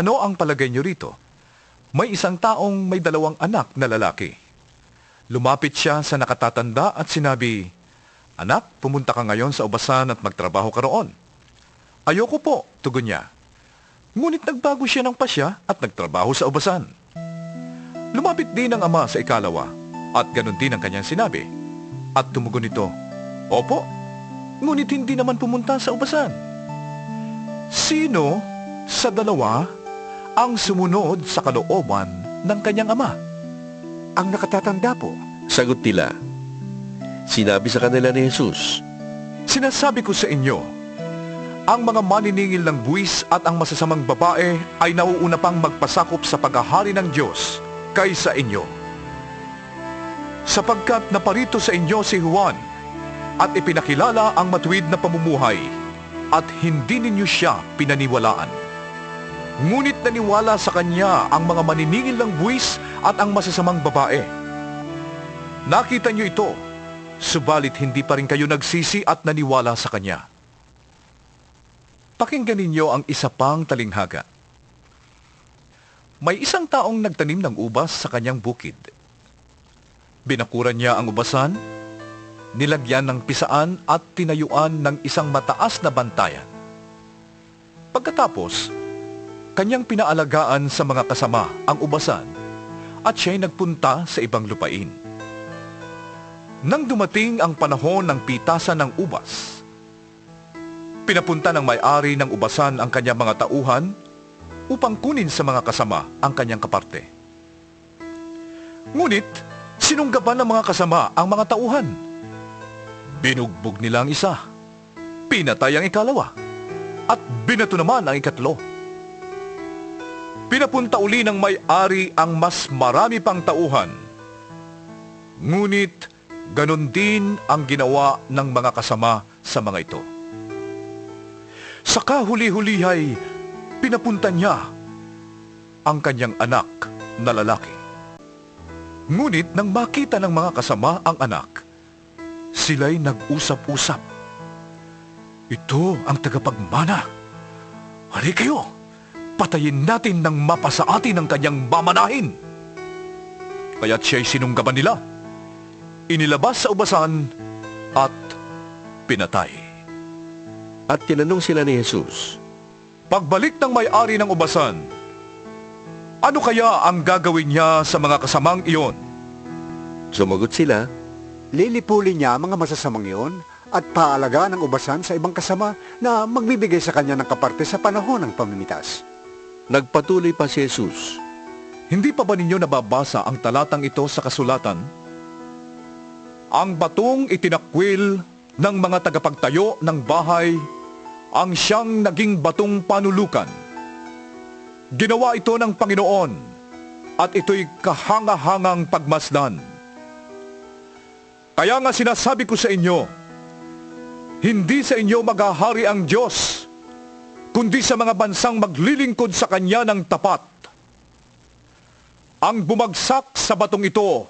Ano ang palagay niyo rito? May isang taong may dalawang anak na lalaki. Lumapit siya sa nakatatanda at sinabi, "Anak, pumunta ka ngayon sa ubasan at magtrabaho ka roon." "Ayoko po," tugon niya. Ngunit nagbago siya ng pasya at nagtrabaho sa ubasan. Lumapit din ang ama sa ikalawa at ganun din ang kanyang sinabi. At tumugon ito, "Opo, ngunit hindi naman pumunta sa ubasan." Sino sa dalawa ang sumunod sa kalooban ng kanyang ama? Ang nakatatanda po. Sagot nila. Sinabi sa kanila ni Jesus, Sinasabi ko sa inyo, ang mga maniningil ng buwis at ang masasamang babae ay nauuna pang magpasakop sa paghahari ng Diyos kaysa inyo. Sapagkat naparito sa inyo si Juan at ipinakilala ang matuwid na pamumuhay at hindi ninyo siya pinaniwalaan. Ngunit naniwala sa kanya ang mga maniningil ng buwis at ang masasamang babae. Nakita niyo ito, subalit hindi pa rin kayo nagsisi at naniwala sa kanya. Pakinggan ninyo ang isa pang talinghaga. May isang taong nagtanim ng ubas sa kanyang bukid. Binakuran niya ang ubasan, nilagyan ng pisaan at tinayuan ng isang mataas na bantayan. Pagkatapos, kanyang pinaalagaan sa mga kasama ang ubasan at siya'y nagpunta sa ibang lupain. Nang dumating ang panahon ng pitasan ng ubas, pinapunta ng may-ari ng ubasan ang kanyang mga tauhan upang kunin sa mga kasama ang kanyang kaparte. Ngunit, sinunggaban ng mga kasama ang mga tauhan. Binugbog nila ang isa, pinatay ang ikalawa, at binato naman ang ikatlo. Pinapunta uli ng may-ari ang mas marami pang tauhan. Ngunit, ganon din ang ginawa ng mga kasama sa mga ito. Sa kahuli-huli ay pinapunta niya ang kanyang anak na lalaki. Ngunit nang makita ng mga kasama ang anak, sila'y nag-usap-usap. "Ito ang tagapagmana. Hali kayo, patayin natin ng mapasa atin ang kanyang mamanahin." Kaya't siya'y sinunggaban nila, inilabas sa ubasan at pinatay. at tinanong sila ni Jesus, Pagbalik ng may-ari ng ubasan, ano kaya ang gagawin niya sa mga kasamang iyon? Sumagot sila, Lilipulin niya ang mga masasamang iyon at paalagaan ng ubasan sa ibang kasama na magbibigay sa kanya ng kaparte sa panahon ng pamimitas. Nagpatuloy pa si Jesus, Hindi pa ba ninyo nababasa ang talatang ito sa kasulatan? Ang batong itinakwil ng mga tagapagtayo ng bahay ang siyang naging batong panulukan. Ginawa ito ng Panginoon at ito'y kahanga-hangang pagmasdan. Kaya nga sinasabi ko sa inyo, hindi sa inyo maghahari ang Diyos, kundi sa mga bansang maglilingkod sa Kanya ng tapat. Ang bumagsak sa batong ito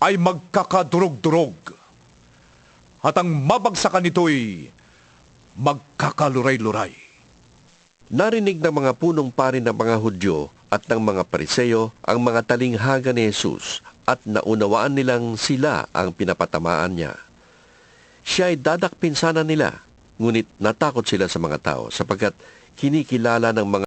ay magkakadurog-durog, at ang mabagsakan nito'y magkakaluray-luray. narinig ng mga punong pari ng mga Hudyo at ng mga Pariseo ang mga talinghaga ni Jesus at naunawaan nilang sila ang pinapatamaan niya. Siya ay dadakpin sana nila, ngunit natakot sila sa mga tao sapagkat kinikilala ng mga